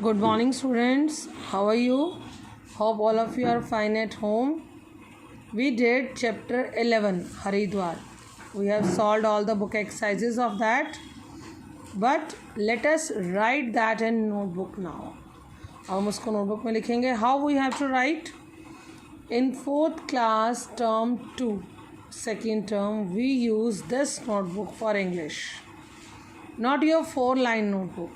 Good morning, students. How are you? Hope all of you are fine at home. We did chapter 11, Haridwar. We have solved all the book exercises of that. But let us write that in notebook now. हम उसको notebook में लिखेंगे. How we have to write? In 4th class, term 2, second term, we use this notebook for English. Not your 4-line notebook.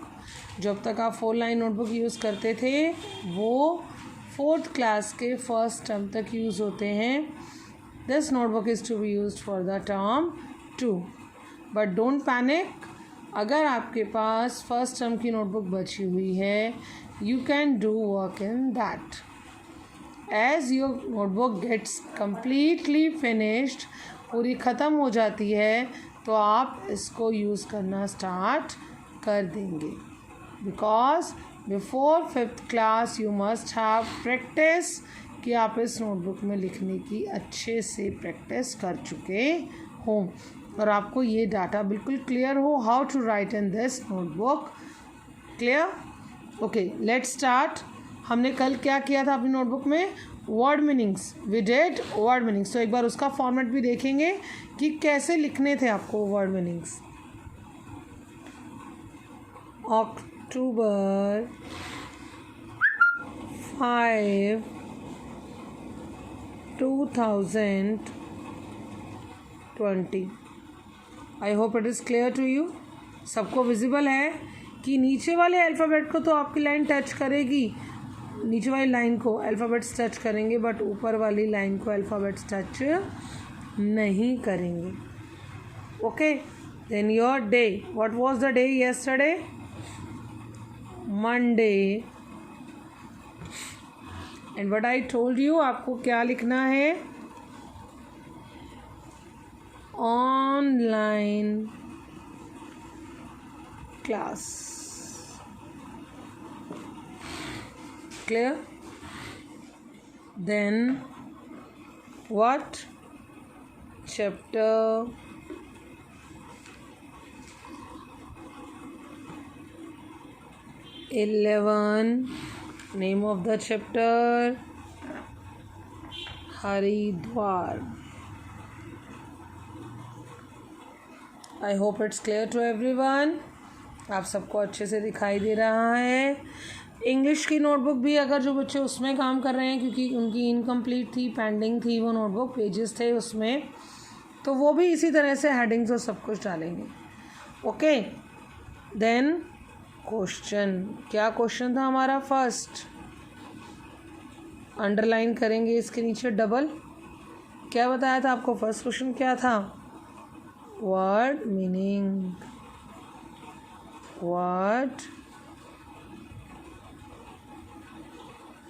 जो अब तक आप 4-line notebook use करते थे वो 4th क्लास के फर्स्ट टर्म तक यूज़ होते हैं. This notebook is to be used for the term 2. But don't panic. अगर आपके पास फर्स्ट टर्म की नोटबुक बची हुई है you can do work in that. As your notebook gets completely finished, पूरी ख़त्म हो जाती है, तो आप इसको यूज़ करना स्टार्ट कर देंगे. Because before 5th class you must have practice, कि आप इस नोटबुक में लिखने की अच्छे से प्रैक्टिस कर चुके हों और आपको ये डाटा बिल्कुल क्लियर हो how to write in this notebook. Clear? Okay, let's start. हमने कल क्या किया था अपनी नोटबुक में? Word meanings. We did word meanings. तो एक बार उसका फॉर्मेट भी देखेंगे कि कैसे लिखने थे आपको word meanings. October 5, 2020. I hope it is clear to you. सबको विजिबल है कि नीचे वाले अल्फ़ाबेट को तो आपकी लाइन टच करेगी, नीचे वाली लाइन को अल्फ़ाबेट्स टच करेंगे, बट ऊपर वाली लाइन को अल्फ़ाबेट्स टच नहीं करेंगे. Okay, then your day. What was the day yesterday? Monday. And what I told you, आपको क्या लिखना है? Online class. Clear? Then what? Chapter 11. Name of the chapter Haridwar. I hope it's clear to everyone. आप सबको अच्छे से दिखाई दे रहा है. इंग्लिश की नोटबुक भी अगर जो बच्चे उसमें काम कर रहे हैं, क्योंकि उनकी इनकम्प्लीट थी, पेंडिंग थी वो नोटबुक, पेजेस थे उसमें, तो वो भी इसी तरह से हेडिंग्स और सब कुछ डालेंगे. Okay, then question. क्या क्वेश्चन था हमारा? फर्स्ट अंडरलाइन करेंगे इसके नीचे डबल. क्या बताया था आपको? फर्स्ट क्वेश्चन क्या था? Word meaning. वर्ड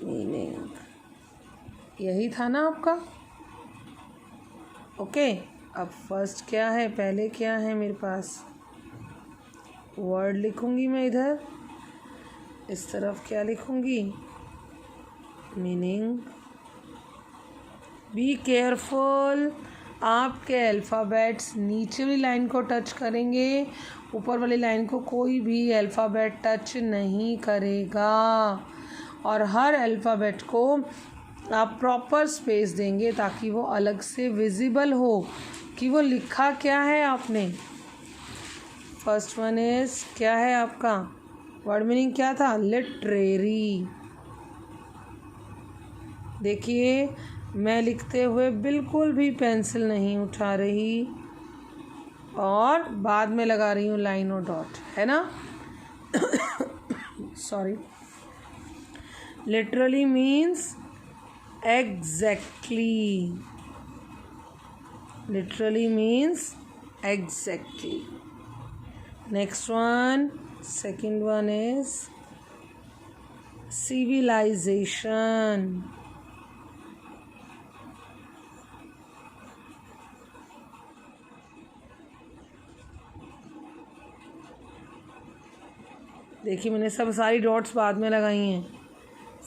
मीनिंग यही था ना आपका? ओके, अब फर्स्ट क्या है? पहले क्या है मेरे पास? वर्ड लिखूंगी मैं इधर, इस तरफ क्या लिखूंगी? मीनिंग. Be careful. आपके अल्फ़ाबेट्स नीचे वाली लाइन को टच करेंगे, ऊपर वाली लाइन को कोई भी अल्फ़ाबेट टच नहीं करेगा. और हर अल्फ़ाबेट को आप प्रॉपर स्पेस देंगे ताकि वो अलग से विजिबल हो कि वो लिखा क्या है आपने. फर्स्ट वन इज़ क्या है आपका? वर्ड मीनिंग क्या था? लिटरेरी. देखिए, मैं लिखते हुए बिल्कुल भी पेंसिल नहीं उठा रही और बाद में लगा रही हूँ लाइन और डॉट, है ना? Sorry. Literally means exactly. Literally means exactly. Next one, second one is civilization. देखिए, मैंने सब सारी डॉट्स बाद में लगाई हैं.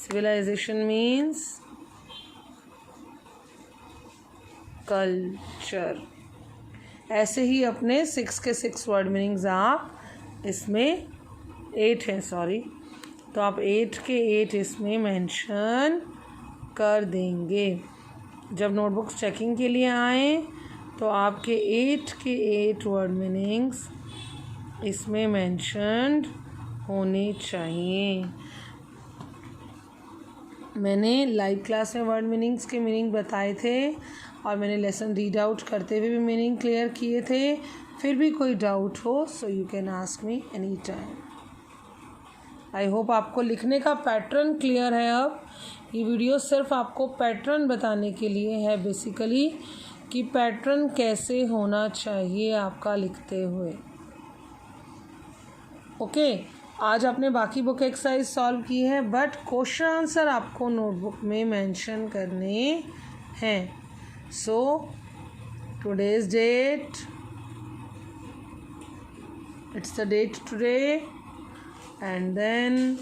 Civilization means culture. ऐसे ही अपने 6 के 6 वर्ड मीनिंग्स आप इसमें 8 हैं, सॉरी, तो आप 8 के 8 इसमें मेंशन कर देंगे। जब नोटबुक्स चेकिंग के लिए आए तो आपके 8 के 8 वर्ड मीनिंग्स इसमें मेंशन्ड होने चाहिए। मैंने लाइव क्लास में वर्ड मीनिंग्स के मीनिंग बताए थे और मैंने लेसन रीड आउट करते हुए भी मीनिंग क्लियर किए थे। फिर भी कोई डाउट हो so you can ask me any time. I hope आपको लिखने का पैटर्न क्लियर है। अब ये वीडियो सिर्फ आपको पैटर्न बताने के लिए है बेसिकली, कि पैटर्न कैसे होना चाहिए आपका लिखते हुए। ओके, आज आपने बाकी बुक एक्सरसाइज सॉल्व की है, बट क्वेश्चन आंसर आपको नोटबुक में मेंशन करने हैं। So today's date, it's the date today, and then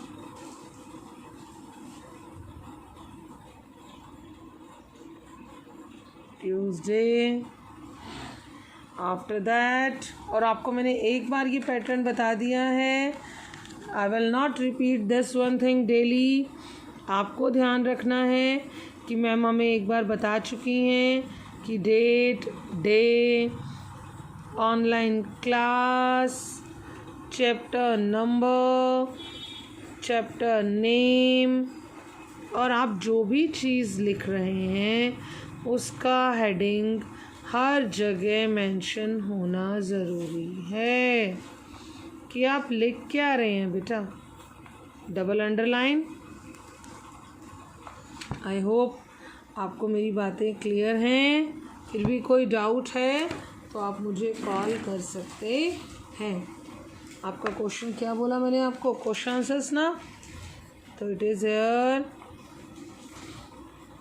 Tuesday, after that. और आपको मैंने एक बार ये पैटर्न बता दिया है। I will not repeat this one thing daily. आपको ध्यान रखना है कि मैम हमें एक बार बता चुकी हैं कि date, day, online class, chapter number, chapter name, और आप जो भी चीज़ लिख रहे हैं उसका हेडिंग हर जगह मेंशन होना ज़रूरी है कि आप लिख क्या रहे हैं बेटा। Double underline. आई होप आपको मेरी बातें क्लियर हैं। फिर भी कोई डाउट है तो आप मुझे कॉल कर सकते हैं। आपका क्वेश्चन क्या बोला मैंने आपको? क्वेश्चन आंसर्स ना, तो it is here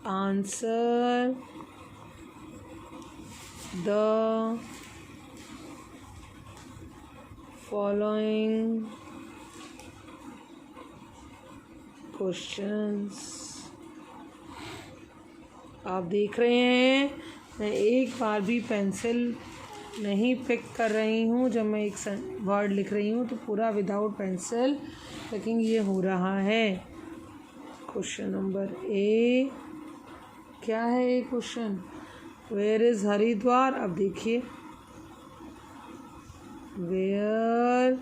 answer the following questions। आप देख रहे हैं मैं एक बार भी पेंसिल नहीं पिक कर रही हूँ। जब मैं एक वर्ड लिख रही हूँ तो पूरा विदाउट पेंसिल पिकिंग ये हो रहा है। क्वेश्चन नंबर ए, क्या है ये क्वेश्चन? Where is Haridwar? अब देखिए, वेयर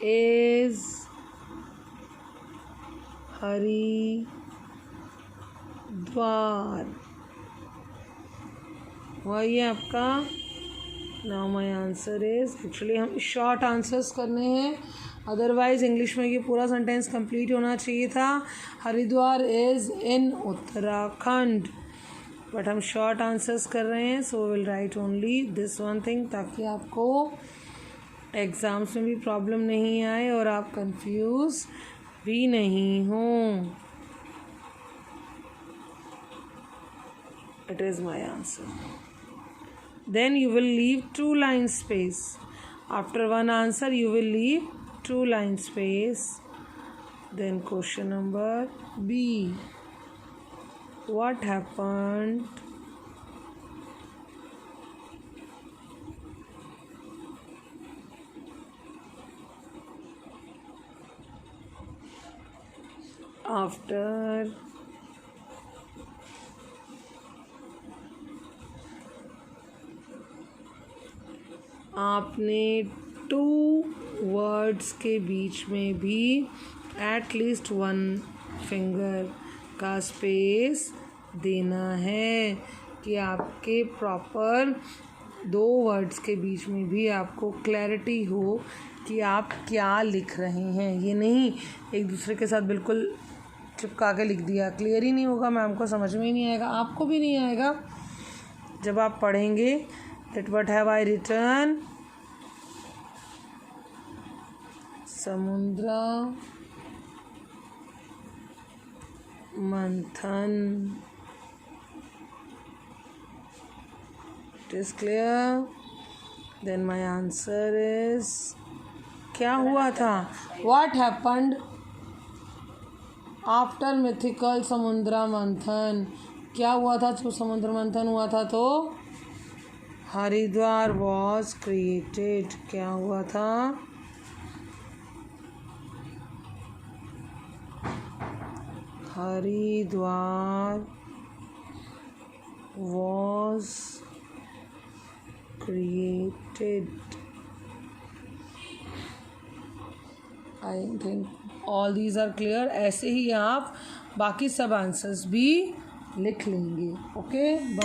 इज़ हरिद्वार? वही है आपका। Now my answer is, actually हम शॉर्ट आंसर्स करने हैं, अदरवाइज़ इंग्लिश में ये पूरा सेंटेंस कंप्लीट होना चाहिए था। Haridwar is in Uttarakhand, but हम शॉर्ट आंसर्स कर रहे हैं। So will write only this one thing, ताकि आपको एग्ज़ाम्स में भी प्रॉब्लम नहीं आए और आप कंफ्यूज भी नहीं हों। It is my answer. Then you will leave 2 line space. After one answer you will leave 2 line space. Then question number B. What happened after आपने 2 words के बीच में भी एटलीस्ट 1 फिंगर का स्पेस देना है, कि आपके प्रॉपर 2 वर्ड्स के बीच में भी आपको क्लैरिटी हो कि आप क्या लिख रहे हैं। ये नहीं एक दूसरे के साथ बिल्कुल चिपका के लिख दिया, क्लियर ही नहीं होगा, मैम को समझ में ही नहीं आएगा, आपको भी नहीं आएगा जब आप पढ़ेंगे। That what have I written, Samudra Manthan. It is clear. Then my answer is, क्या हुआ था? व्हाट हैपन्ड आफ्टर मिथिकल समुद्र मंथन? क्या हुआ था जब समुद्र मंथन हुआ था? तो हरिद्वार वॉज क्रिएटेड। क्या हुआ था? Haridwar was created. I think all these are clear. ऐसे ही आप बाकी सब आंसर्स भी लिख लेंगे. ओके.